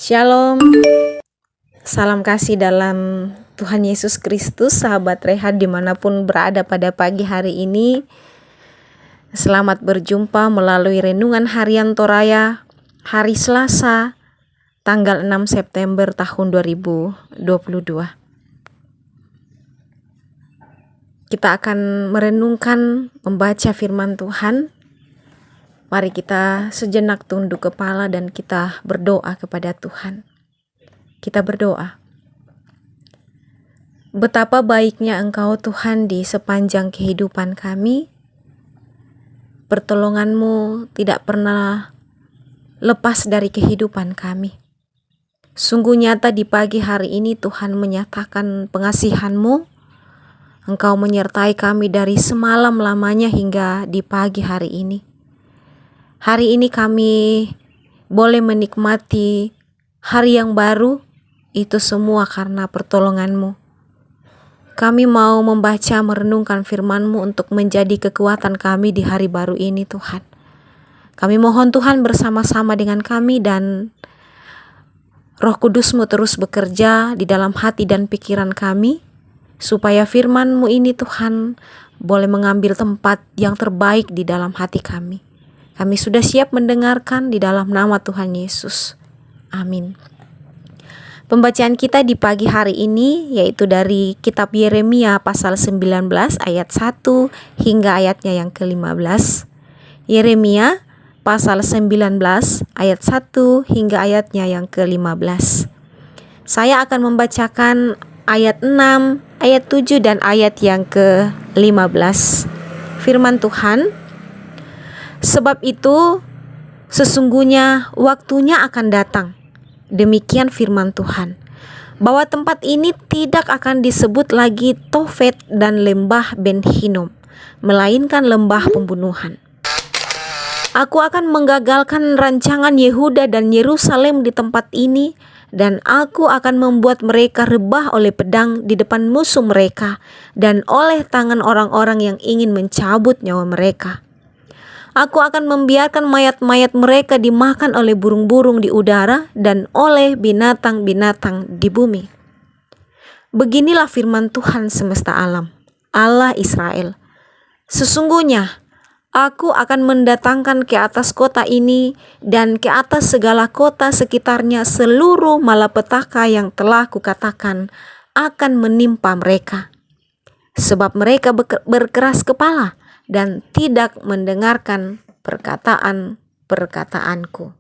Shalom, salam kasih dalam Tuhan Yesus Kristus, sahabat Rehat dimanapun berada pada pagi hari ini. Selamat berjumpa melalui Renungan Harian Toraya hari Selasa, tanggal 6 September tahun 2022. Kita akan merenungkan, membaca firman Tuhan. Mari kita sejenak tunduk kepala dan kita berdoa kepada Tuhan. Kita berdoa. Betapa baiknya Engkau Tuhan di sepanjang kehidupan kami. Pertolongan-Mu tidak pernah lepas dari kehidupan kami. Sungguh nyata di pagi hari ini Tuhan menyatakan pengasihan-Mu. Engkau menyertai kami dari semalam lamanya hingga di pagi hari ini. Hari ini kami boleh menikmati hari yang baru, itu semua karena pertolongan-Mu. Kami mau membaca, merenungkan firman-Mu untuk menjadi kekuatan kami di hari baru ini Tuhan. Kami mohon Tuhan bersama-sama dengan kami dan Roh Kudus-Mu terus bekerja di dalam hati dan pikiran kami, supaya firman-Mu ini Tuhan boleh mengambil tempat yang terbaik di dalam hati kami. Kami sudah siap mendengarkan di dalam nama Tuhan Yesus. Amin. Pembacaan kita di pagi hari ini yaitu dari kitab Yeremia pasal 19 ayat 1 hingga ayatnya yang ke-15. Yeremia pasal 19 ayat 1 hingga ayatnya yang ke-15. Saya akan membacakan ayat 6, ayat 7 dan ayat yang ke-15. Firman Tuhan, sebab itu sesungguhnya waktunya akan datang, demikian firman Tuhan, bahwa tempat ini tidak akan disebut lagi Tofet dan lembah Ben Hinnom, melainkan lembah pembunuhan. Aku akan menggagalkan rancangan Yehuda dan Yerusalem di tempat ini, dan aku akan membuat mereka rebah oleh pedang di depan musuh mereka dan oleh tangan orang-orang yang ingin mencabut nyawa mereka. Aku akan membiarkan mayat-mayat mereka dimakan oleh burung-burung di udara dan oleh binatang-binatang di bumi. Beginilah firman Tuhan semesta alam, Allah Israel. Sesungguhnya aku akan mendatangkan ke atas kota ini dan ke atas segala kota sekitarnya seluruh malapetaka yang telah kukatakan akan menimpa mereka. Sebab mereka berkeras kepala dan tidak mendengarkan perkataan-perkataanku.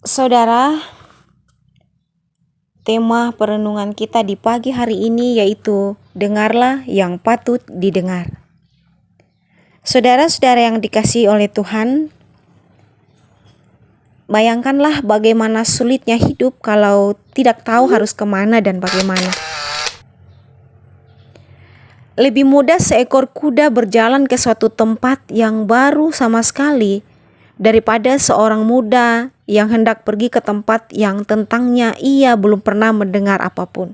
Saudara, tema perenungan kita di pagi hari ini yaitu dengarlah yang patut didengar. Saudara-saudara yang dikasihi oleh Tuhan, bayangkanlah bagaimana sulitnya hidup kalau tidak tahu harus kemana dan bagaimana. Lebih mudah seekor kuda berjalan ke suatu tempat yang baru sama sekali daripada seorang muda yang hendak pergi ke tempat yang tentangnya ia belum pernah mendengar apapun.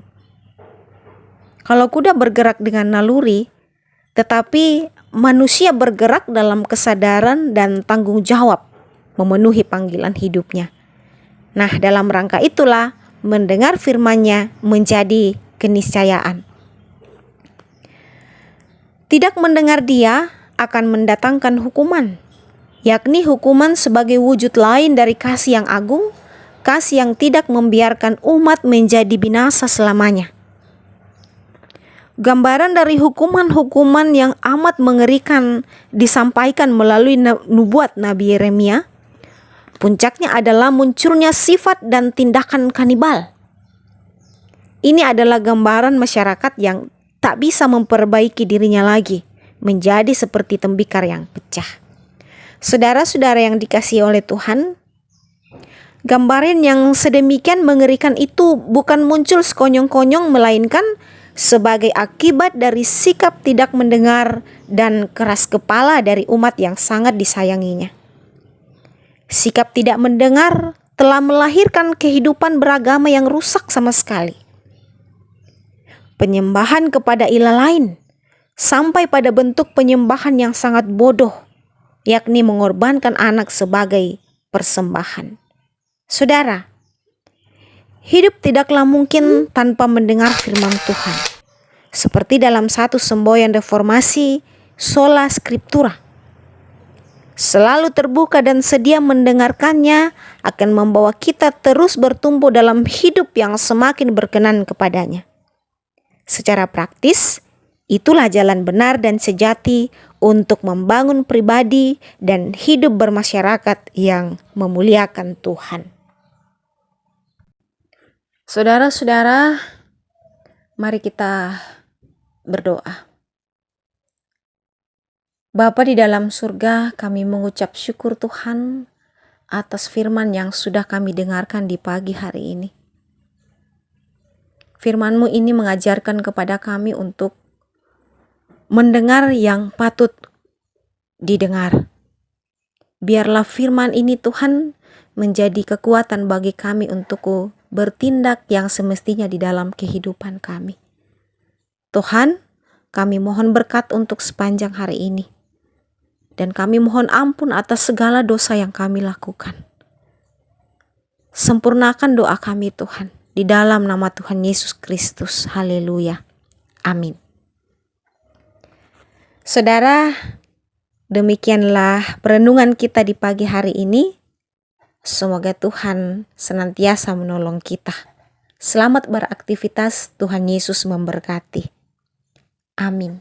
Kalau kuda bergerak dengan naluri, tetapi manusia bergerak dalam kesadaran dan tanggung jawab memenuhi panggilan hidupnya. Nah, dalam rangka itulah mendengar firman-Nya menjadi keniscayaan. Tidak mendengar Dia akan mendatangkan hukuman, yakni hukuman sebagai wujud lain dari kasih yang agung, kasih yang tidak membiarkan umat menjadi binasa selamanya. Gambaran dari hukuman-hukuman yang amat mengerikan disampaikan melalui nubuat Nabi Yeremia. Puncaknya adalah munculnya sifat dan tindakan kanibal. Ini adalah gambaran masyarakat yang tak bisa memperbaiki dirinya lagi, menjadi seperti tembikar yang pecah. Saudara-saudara yang dikasihi oleh Tuhan, gambaran yang sedemikian mengerikan itu bukan muncul sekonyong-konyong, melainkan sebagai akibat dari sikap tidak mendengar dan keras kepala dari umat yang sangat disayanginya. Sikap tidak mendengar telah melahirkan kehidupan beragama yang rusak sama sekali. Penyembahan kepada ilah lain, sampai pada bentuk penyembahan yang sangat bodoh, yakni mengorbankan anak sebagai persembahan. Saudara, hidup tidaklah mungkin tanpa mendengar firman Tuhan. Seperti dalam satu semboyan reformasi, sola scriptura. Selalu terbuka dan sedia mendengarkannya akan membawa kita terus bertumbuh dalam hidup yang semakin berkenan kepadanya. Secara praktis, itulah jalan benar dan sejati untuk membangun pribadi dan hidup bermasyarakat yang memuliakan Tuhan. Saudara-saudara, mari kita berdoa. Bapa di dalam surga, kami mengucap syukur Tuhan atas firman yang sudah kami dengarkan di pagi hari ini. Firman-Mu ini mengajarkan kepada kami untuk mendengar yang patut didengar. Biarlah firman ini Tuhan menjadi kekuatan bagi kami untuk bertindak yang semestinya di dalam kehidupan kami. Tuhan, kami mohon berkat untuk sepanjang hari ini. Dan kami mohon ampun atas segala dosa yang kami lakukan. Sempurnakan doa kami Tuhan, di dalam nama Tuhan Yesus Kristus. Haleluya. Amin. Saudara, demikianlah perenungan kita di pagi hari ini. Semoga Tuhan senantiasa menolong kita. Selamat beraktivitas, Tuhan Yesus memberkati. Amin.